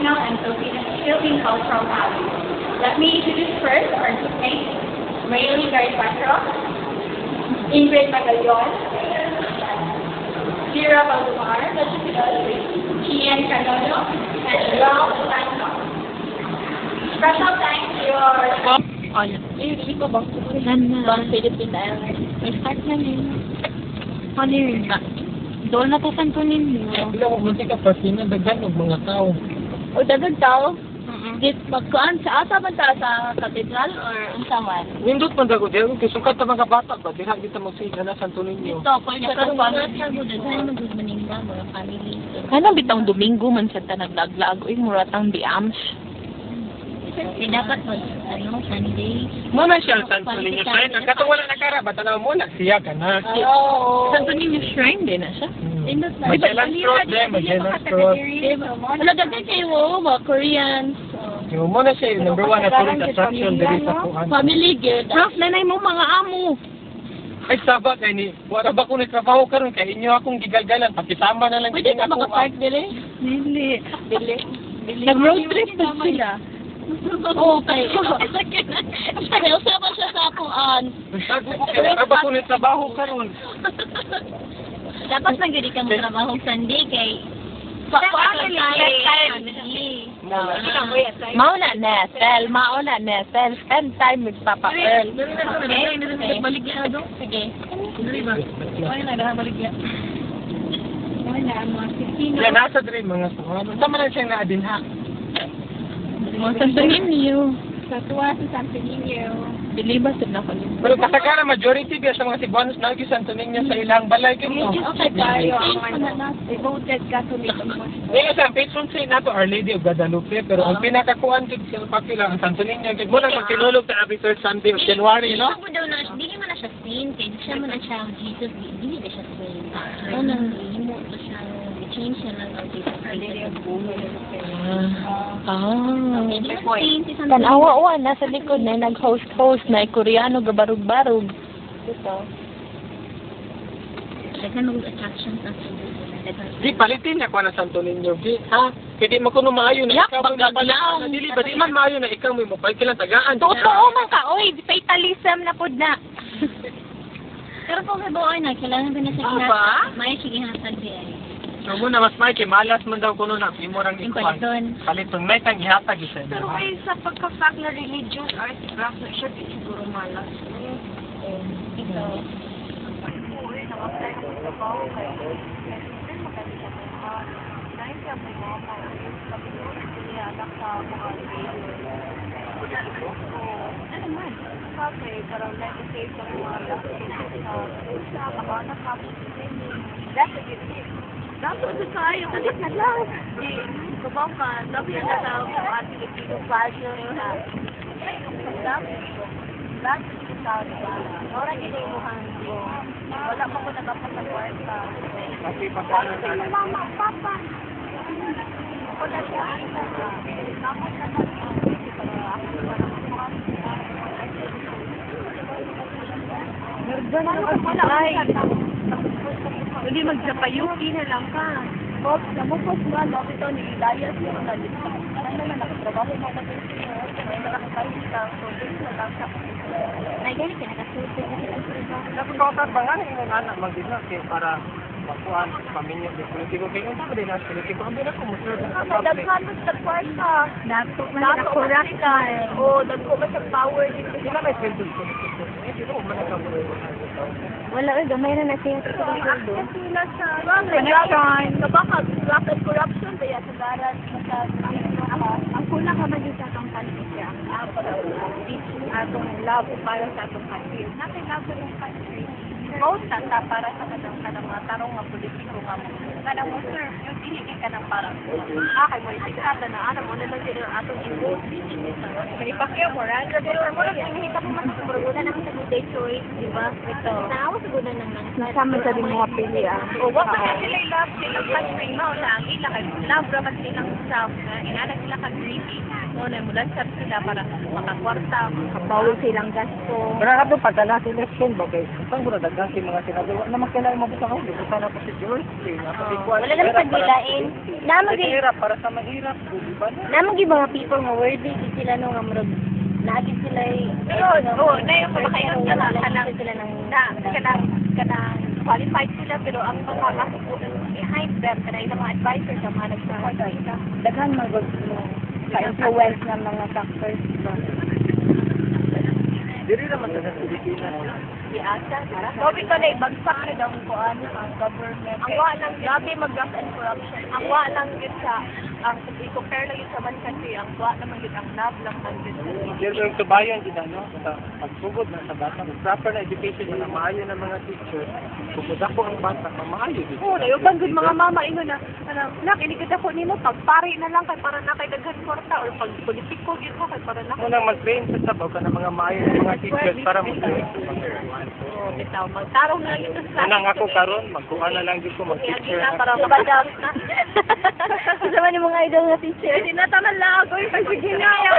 National and Philippine Cultural Values. Let me introduce first our teammates, Maylene Garipatro, Ingrid Magayon, Zira Baldumar, Ian Canono, and Ralph Bangkok. Special thanks to your... Hindi ko ba? Bang Philippine Airlines. Start na yun. Ano yun ba? Doon na to santo ninyo. Wala mo kasi ka pasina, daghan ng mga tao. O dagang tao? Dit magkuan sa asa man ta sa katedral or unsa man? Nindot man dago diyan, kay sukat ta mga bata ba diha kita magsiga na Santo Niño. Dito ko sa family sa gud sa magmaningga mo family. Kanang bitang Domingo man sa ta naglaglag oy muratang biams. Dapat mo ano Sunday. Mo na siya Santo Niño shrine, ang katong wala nakara ba tanaw mo nagsiya ka na. Oo. Santo Niño shrine din na siya. Magellan Cross din, Magellan Cross. Wala dagan kayo mga Koreans. Yung mo na siya, number 1 na tourist attraction diri sa Kuan. Family good. Prof, nanay mo mga amo. Ay sabak kay ni, wala ba ko ni trabaho karon kay inyo akong gigalgalan pakisama na lang Pwede ka maka-park dire? Dili. Nag-road trip pa sila. Okay. Sabi, usama siya sa apuan. Wala ba ko ni trabaho karon? Dapat nang gudi kang trabaho Sunday kay Mauna Nesel, spend time with Papa Earl. Okay, baligya do. Sige. Dili ba? Ay na baligya. Yan nasa diri mga suwan. Sama na siya na adinha. Mo Santo Niño. Sa tuwa sa Santo Niño. Dili ba sila ko? Pero kasagaran majority biya sa mga Cebuanos na Santo Niño sa ilang balay kayo. Okay tayo ang devoted Catholic. Ngayon sa patron saint nato Our Lady of Guadalupe, pero ang pinakakuan gid sa popular ang Santo Niño kay mo na magtinulog sa every third Sunday of January, no? Dili man na siya saint, siya man na siya Jesus, dili na siya saint. Ano himo to siya, change siya lang ang Jesus. Tanawa nasa likod na nag-host na Koreano gabarug-barug. Ito. Dagan ng attractions na Di palitin niya ko na Santo Niño, di ha? Kaya di makuno maayo na ikaw na pala. Dili ba di man maayo na ikaw mo pa kilang tagaan. Totoo man ka, oy, fatalism na pud na. Pero kung may buoy na, kailangan ba na sa ginasa? May sige hatag di ay. So muna mas may kay malas man daw kuno na imorang Yung ikuan. Paliton may tang ihatag isa. Pero ay sa pagka-fact na religion, art, craft, na siya di siguro malas. Ito. Okay, parang meditate sa mga that's a good tip. Dapat sa tayo, kalit na lang. Di, kabaw ka, dapat na tao sa ating Filipino fashion na. Dapat sa tao, diba? Ora gini mo hanggo. Wala pa ko nakapag-kwarta. Kasi pagkano na Mama, papa. Ako na siya. Tapos na lang. Hindi magsapayuki na lang ka. Bob, namupos nga, bakit ito ni Elias yung nalita. Ano naman, nakatrabaho mo kasi nakakalit ka. So, din na lang siya. Ay, gani ka nakasulti. Napagkakot ba nga yung anak mag-dina para makuhan pamilya di politiko kay unsa ba din as politiko ang dira ko mo sir Daghan mo sa kwarta. Dato man Dato nakakorakt ka. Oo, dagko mo sa power dito. di ba may sweldo dito mo man ka Wala, gamay na natin sa Ako sila sa connection. Kapag corruption, kaya sa darat, ang kulang ka man sa atong country siya. Atong love para sa atong country. Natin love sa atong country. Most nata para sa kadang mga tarong nga politiko nga mo. Kadang mo, sir, yung tinigil ka ng parang kay mo itikata na ano mo na lang din ang atong involved. May pakyo mo, Randa. Pero mo lang hinihita mo mas siguradunan naman sa good day choice, di ba? Ito. Naawa siguradunan ng Sama sa din mga pili o, wag na sila love sila country mo na ang ila kay love raman silang self na inana sila ka greedy mo na mula sa sila para makakwarta makabawal silang gasto. Pero ako pagkala sa election ba kay saan ko nadagang si mga senador na magkailangan mabuta ko di sana ko si George Wala lang pagbilain. Mahirap para sa mahirap, di ba? Namang mga people nga worthy di sila no nga murag naagit sila Pero na yung kumakayaran ka lang sila ng kanang qualified sila pero ang mga kasukunan behind them kanang ilang mga advisors sa mga nagsupport sila. daghan mga ka-influence ng mga factors ba. Diri naman sa Pilipinas. Di asa. Sabi ko na ibagsak na daw ko ang government. Ang wa lang grabe mag-graft and corruption. Ang wa lang yun sa ang i-compare lang yun sa man country. Ang wa naman yun ang love lang man yun. Pero yung tubayan din ano, sa pagsugod na sa bata, proper na education na maayo ng mga teachers. Sugod ako ang bata, maayo din. Oo, nayuban good mga mama ino na nak inikita ko nimo pagpari na lang kay para na kay daghan kwarta or pag politiko gyud ko kay para na Unang mag-train sa sabaw ka ng mga maayo ng mga teachers para mo Oo, bitaw magtarong na lang ito sa Unang ako karon, magkuha na lang din ko mag-teacher. na para mabadaw na. Sa man yung mga idol nga teacher. Tinatanan lang ako yung pagsiginaya.